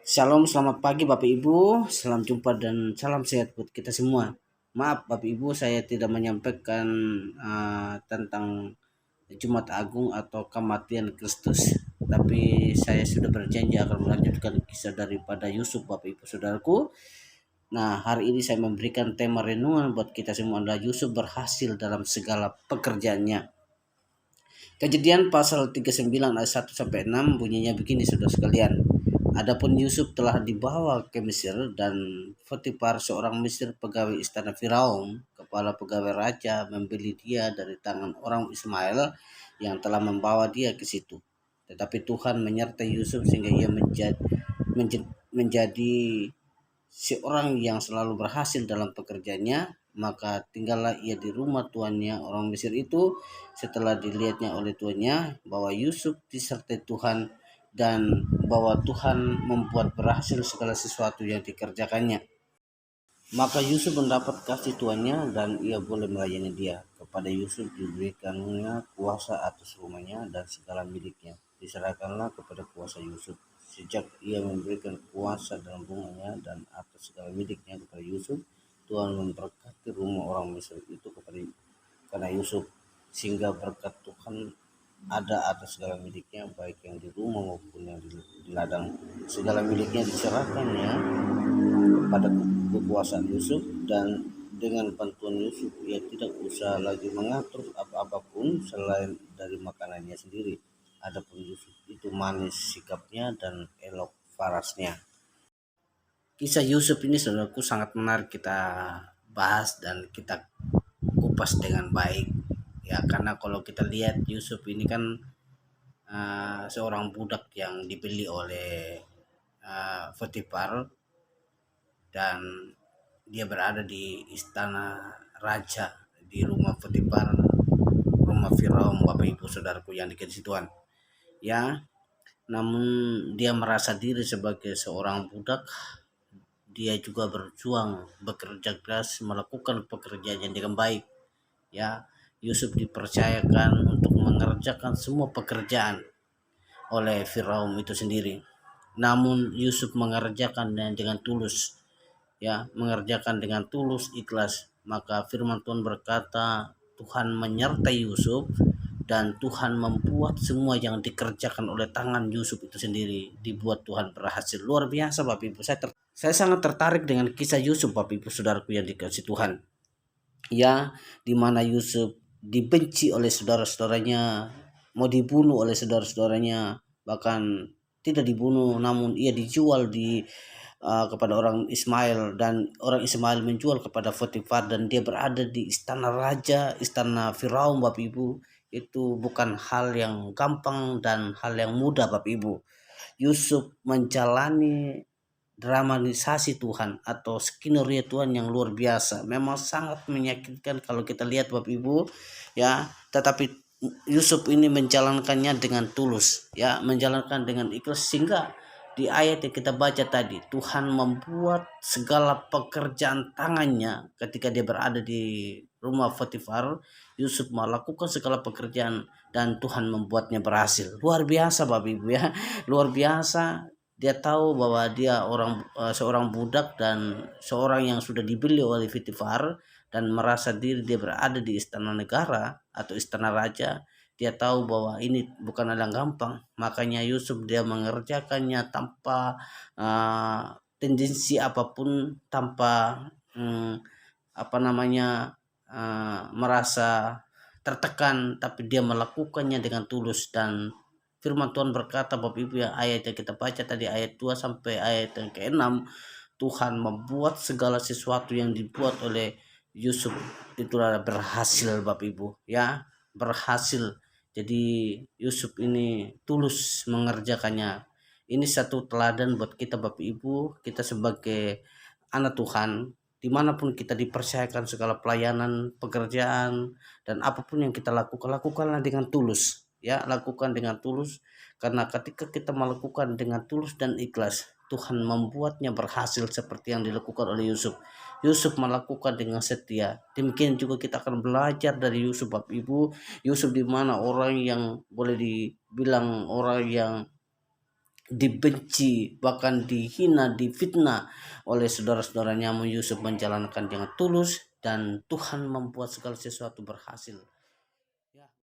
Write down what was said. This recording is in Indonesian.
Shalom, selamat pagi Bapak Ibu, salam jumpa dan salam sehat buat kita semua. Maaf Bapak Ibu, saya tidak menyampaikan tentang Jumat Agung atau kematian Kristus, tapi saya sudah berjanji akan melanjutkan kisah daripada Yusuf Bapak Ibu Saudaraku. Nah, hari ini saya memberikan tema renungan buat kita semua adalah Yusuf berhasil dalam segala pekerjaannya. Kejadian pasal 39 ayat 1 sampai 6 bunyinya begini Saudara sekalian. Adapun Yusuf telah dibawa ke Mesir dan Potifar seorang Mesir pegawai istana Firaun, kepala pegawai raja membeli dia dari tangan orang Ismail yang telah membawa dia ke situ. Tetapi Tuhan menyertai Yusuf sehingga ia menjadi seorang yang selalu berhasil dalam pekerjaannya. Maka tinggallah ia di rumah tuannya orang Mesir itu setelah dilihatnya oleh tuannya bahwa Yusuf disertai Tuhan dan bahwa Tuhan membuat berhasil segala sesuatu yang dikerjakannya. Maka Yusuf mendapat kasih tuannya dan ia boleh melayani dia. Kepada Yusuf diberikannya kuasa atas rumahnya dan segala miliknya. Diserahkanlah kepada kuasa Yusuf. Sejak ia memberikan kuasa dalam rumahnya dan atas segala miliknya kepada Yusuf, Tuhan memberkati rumah orang Mesir itu karena Yusuf, sehingga berkat Tuhan ada atas segala miliknya, baik yang di rumah maupun yang di ladang. Segala miliknya diserahkannya pada kekuasaan Yusuf, dan dengan bantuan Yusuf ia tidak usah lagi mengatur apa-apapun selain dari makanannya sendiri. Adapun Yusuf itu manis sikapnya dan elok farasnya. Kisah Yusuf ini saudaraku sangat menarik kita bahas dan kita kupas dengan baik. Ya, karena kalau kita lihat Yusuf ini kan seorang budak yang dibeli oleh Potifar, dan dia berada di istana raja di rumah Potifar, rumah Firaun Bapak Ibu Saudaraku yang dikasih Tuhan. Ya, namun dia merasa diri sebagai seorang budak. Dia juga berjuang, bekerja keras, melakukan pekerjaan yang dengan baik. Ya, Yusuf dipercayakan untuk mengerjakan semua pekerjaan oleh Firaun itu sendiri. Namun Yusuf mengerjakan dengan tulus, ya, mengerjakan dengan tulus ikhlas. Maka firman Tuhan berkata, Tuhan menyertai Yusuf dan Tuhan membuat semua yang dikerjakan oleh tangan Yusuf itu sendiri dibuat Tuhan berhasil. Luar biasa Bapak Ibu. Saya sangat tertarik dengan kisah Yusuf Bapak Ibu Saudaraku yang dikasih Tuhan. Ya, di mana Yusuf dibenci oleh saudara-saudaranya, mau dibunuh oleh saudara-saudaranya, bahkan tidak dibunuh namun ia dijual kepada orang Ismail, dan orang Ismail menjual kepada Potifar, dan dia berada di istana raja, istana Firaun Bapak Ibu. Itu bukan hal yang gampang dan hal yang mudah Bapak Ibu. Yusuf menjalani dramatisasi Tuhan atau skenario Tuhan yang luar biasa. Memang sangat menyakitkan kalau kita lihat Bapak Ibu, ya, tetapi Yusuf ini menjalankannya dengan tulus, ya, menjalankan dengan ikhlas, sehingga di ayat yang kita baca tadi, Tuhan membuat segala pekerjaan tangannya ketika dia berada di rumah Potifar. Yusuf melakukan segala pekerjaan dan Tuhan membuatnya berhasil. Luar biasa Bapak Ibu, ya. Luar biasa. Dia tahu bahwa dia seorang budak dan seorang yang sudah dibeli oleh Potifar, dan merasa diri dia berada di istana negara atau istana raja. Dia tahu bahwa ini bukan hal yang gampang, makanya Yusuf dia mengerjakannya tanpa tendensi apapun, tanpa merasa tertekan, tapi dia melakukannya dengan tulus. Dan firman Tuhan berkata Bapak Ibu, yang ayat yang kita baca tadi, ayat 2 sampai ayat yang ke-6, Tuhan membuat segala sesuatu yang dibuat oleh Yusuf itu berhasil Bapak Ibu, ya, berhasil. Jadi Yusuf ini tulus mengerjakannya. Ini satu teladan buat kita Bapak Ibu, kita sebagai anak Tuhan, dimanapun kita dipercayakan segala pelayanan, pekerjaan, dan apapun yang kita lakukan, lakukanlah dengan tulus, ya, lakukan dengan tulus. Karena ketika kita melakukan dengan tulus dan ikhlas, Tuhan membuatnya berhasil seperti yang dilakukan oleh Yusuf. Yusuf melakukan dengan setia. Demikian juga kita akan belajar dari Yusuf Bapak Ibu. Yusuf di mana orang yang boleh dibilang orang yang dibenci, bahkan dihina, difitnah oleh saudara-saudaranya. Yusuf menjalankan dengan tulus dan Tuhan membuat segala sesuatu berhasil